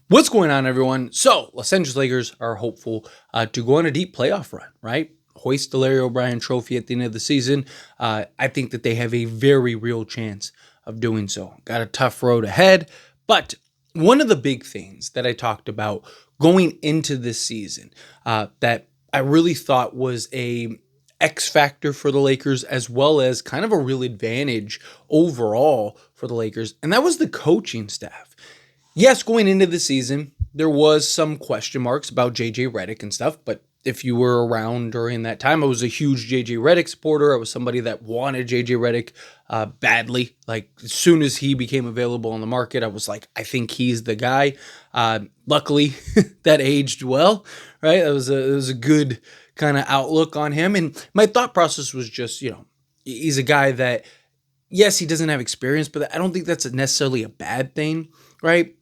What's going on, everyone? So, Los Angeles Lakers are hopeful to go on a deep playoff run, right? Hoist the Larry O'Brien trophy at the end of the season. I think that they have a very real chance of doing so. Got a tough road ahead, but one of the big things that I talked about going into this season that I really thought was a X factor for the Lakers, as well as kind of a real advantage overall for the Lakers, and that was the coaching staff. Yes, going into the season, there was some question marks about JJ Redick and stuff, but if you were around during that time, I was a huge JJ Redick supporter. I was somebody that wanted JJ Redick badly. Like, as soon as he became available on the market, I was like, I think he's the guy. Luckily, that aged well, right? It was a good kind of outlook on him. And my thought process was just, he's a guy that, yes, he doesn't have experience, but I don't think that's necessarily a bad thing, right?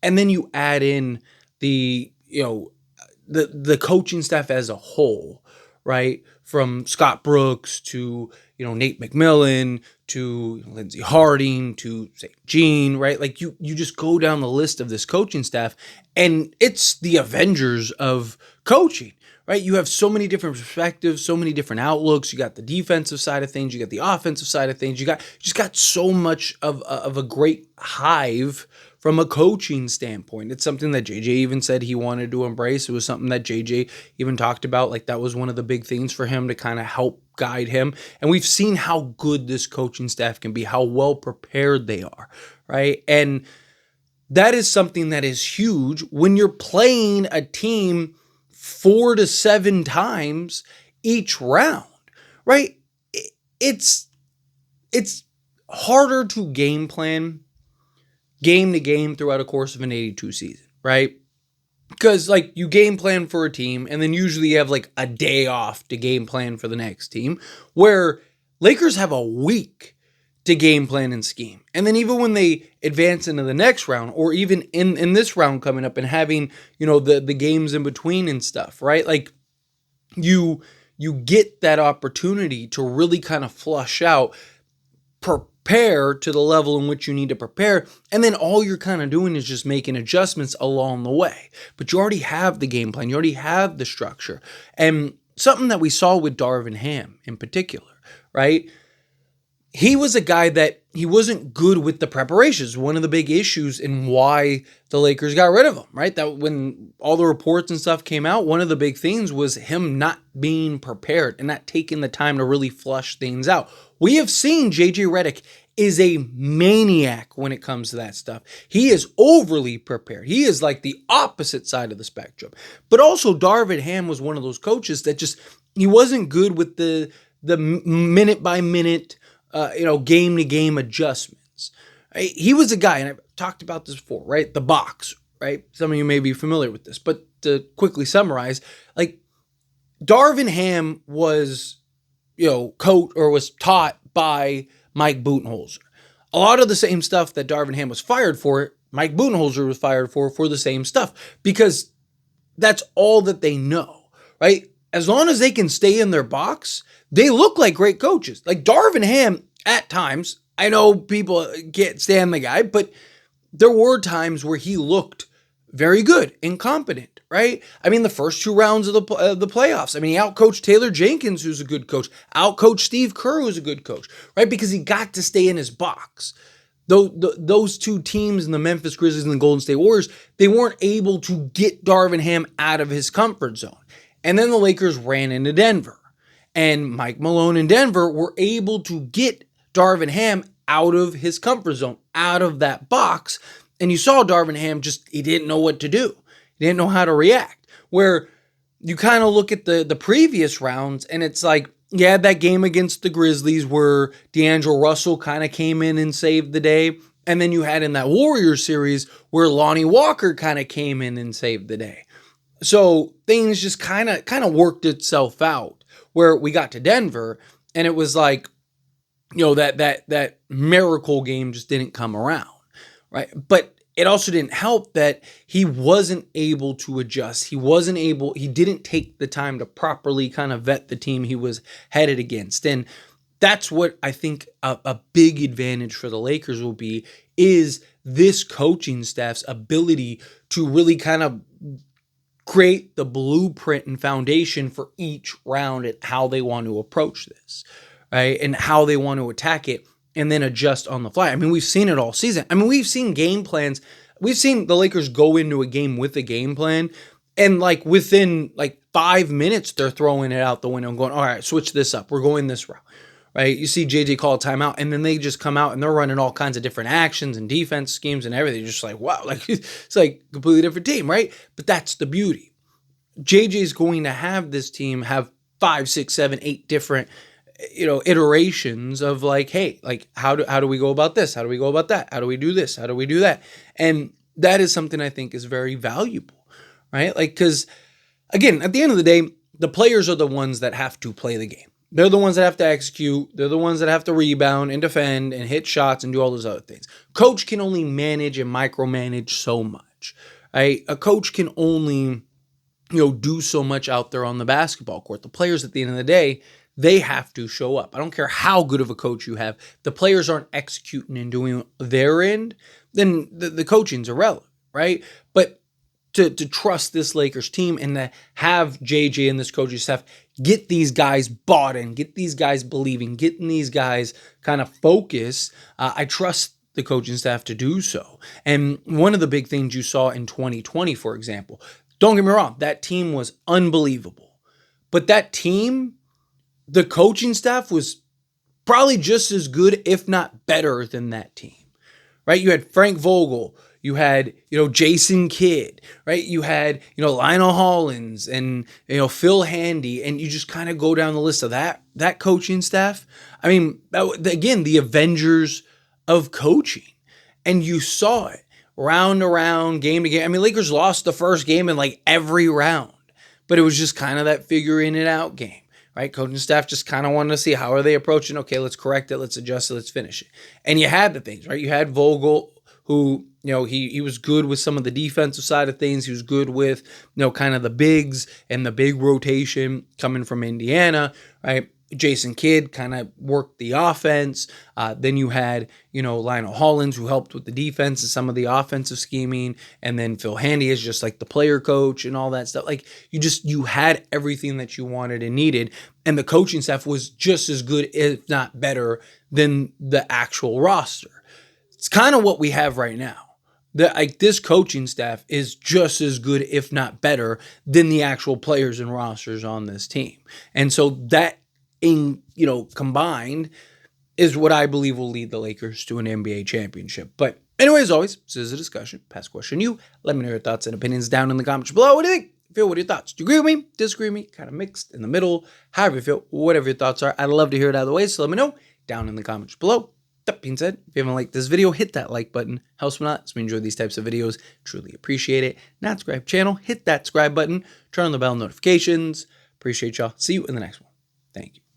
And then you add in the the coaching staff as a whole, right? From Scott Brooks to Nate McMillan to Lindsey Harding to say Gene, right? Like you just go down the list of this coaching staff, and it's the Avengers of coaching. Right, you have so many different perspectives, so many different outlooks. You got the defensive side of things, you got the offensive side of things. You just got so much of a great hive from a coaching standpoint. It's something that JJ even said he wanted to embrace. It was something that JJ even talked about. Like, that was one of the big things for him to kind of help guide him. And we've seen how good this coaching staff can be, how well prepared they are, right? And that is something that is huge when you're playing a team 4 to 7 times each round, right? It's harder to game plan game to game throughout a course of an 82 season, right? Because like you game plan for a team and then usually you have like a day off to game plan for the next team, where Lakers have a week to game plan and scheme. And then even when they advance into the next round, or even in this round coming up and having, the games in between and stuff, right? Like you get that opportunity to really kind of flush out, prepare to the level in which you need to prepare, and then all you're kind of doing is just making adjustments along the way. But you already have the game plan, you already have the structure. And something that we saw with Darvin Ham in particular, right? He was a guy that he wasn't good with the preparations. One of the big issues in why the Lakers got rid of him, right? That when all the reports and stuff came out, one of the big things was him not being prepared and not taking the time to really flush things out. We have seen JJ Redick is a maniac when it comes to that stuff. He is overly prepared. He is like the opposite side of the spectrum. But also Darvin Ham was one of those coaches that just, he wasn't good with the minute by minute, game to game adjustments. Right? He was a guy, and I've talked about this before, right? The box, right? Some of you may be familiar with this, but to quickly summarize, like Darvin Ham was, coach or was taught by Mike Budenholzer. A lot of the same stuff that Darvin Ham was fired for, Mike Budenholzer was fired for the same stuff, because that's all that they know, right? As long as they can stay in their box, they look like great coaches. Like Darvin Ham, at times, I know people can't stand the guy, but there were times where he looked very good and competent, right? I mean, the first 2 rounds of the playoffs, I mean, he outcoached Taylor Jenkins, who's a good coach, outcoached Steve Kerr, who's a good coach, right? Because he got to stay in his box. Those 2 teams in the Memphis Grizzlies and the Golden State Warriors, they weren't able to get Darvin Ham out of his comfort zone. And then the Lakers ran into Denver. And Mike Malone in Denver were able to get Darvin Ham out of his comfort zone, out of that box. And you saw Darvin Ham he didn't know what to do. He didn't know how to react. Where you kind of look at the previous rounds and it's like, you had that game against the Grizzlies where D'Angelo Russell kind of came in and saved the day. And then you had in that Warriors series where Lonnie Walker kind of came in and saved the day. So things just kind of worked itself out, where we got to Denver and it was like, that miracle game just didn't come around, right? But it also didn't help that he wasn't able to adjust. He didn't take the time to properly kind of vet the team he was headed against. And that's what I think a big advantage for the Lakers will be, is this coaching staff's ability to really kind of create the blueprint and foundation for each round and how they want to approach this, right? And how they want to attack it and then adjust on the fly. I mean, we've seen it all season. I mean, we've seen game plans. We've seen the Lakers go into a game with a game plan, and like within like 5 minutes, they're throwing it out the window and going, all right, switch this up. We're going this route, right? You see JJ call a timeout, and then they just come out and they're running all kinds of different actions and defense schemes and everything. You're just like, wow, like it's like a completely different team, right? But that's the beauty. JJ's going to have this team have 5, 6, 7, 8 different, iterations of like, hey, like how do we go about this? How do we go about that? How do we do this? How do we do that? And that is something I think is very valuable, right? Like, because again, at the end of the day, the players are the ones that have to play the game. They're the ones that have to execute. They're the ones that have to rebound and defend and hit shots and do all those other things. Coach can only manage and micromanage so much, right? A coach can only, do so much out there on the basketball court. The players at the end of the day, they have to show up. I don't care how good of a coach you have. The players aren't executing and doing their end, then the coaching's irrelevant, right? But to trust this Lakers team and to have JJ and this coaching staff get these guys bought in, get these guys believing, getting these guys kind of focused, I trust the coaching staff to do so. And one of the big things you saw in 2020, for example, don't get me wrong, that team was unbelievable. But that team, the coaching staff was probably just as good, if not better than that team, right? You had Frank Vogel, you had, Jason Kidd, right? You had, Lionel Hollins and, Phil Handy, and you just kind of go down the list of that coaching staff. I mean, again, the Avengers of coaching, and you saw it round to round, game to game. I mean, Lakers lost the first game in like every round, but it was just kind of that figuring it out game. Right? Coaching staff just kind of wanted to see how are they approaching. Okay, let's correct it. Let's adjust it. Let's finish it. And you had the things, right? You had Vogel, who, he was good with some of the defensive side of things. He was good with, kind of the bigs and the big rotation coming from Indiana, right? Jason Kidd kind of worked the offense. Then you had, Lionel Hollins, who helped with the defense and some of the offensive scheming. And then Phil Handy is just like the player coach and all that stuff. Like you had everything that you wanted and needed. And the coaching staff was just as good, if not better, than the actual roster. It's kind of what we have right now. This coaching staff is just as good, if not better, than the actual players and rosters on this team. And so that, combined is what I believe will lead the Lakers to an NBA championship. But anyway, as always, this is a discussion. Pass question you. Let me know your thoughts and opinions down in the comments below. What do you think? What are your thoughts? Do you agree with me? Disagree with me? Kind of mixed in the middle? However you feel, whatever your thoughts are. I'd love to hear it either way, so let me know down in the comments below. That being said, if you haven't liked this video, hit that like button. Helps me a lot. So we enjoy these types of videos. Truly appreciate it. Not subscribe channel, hit that subscribe button. Turn on the bell notifications. Appreciate y'all. See you in the next one. Thank you.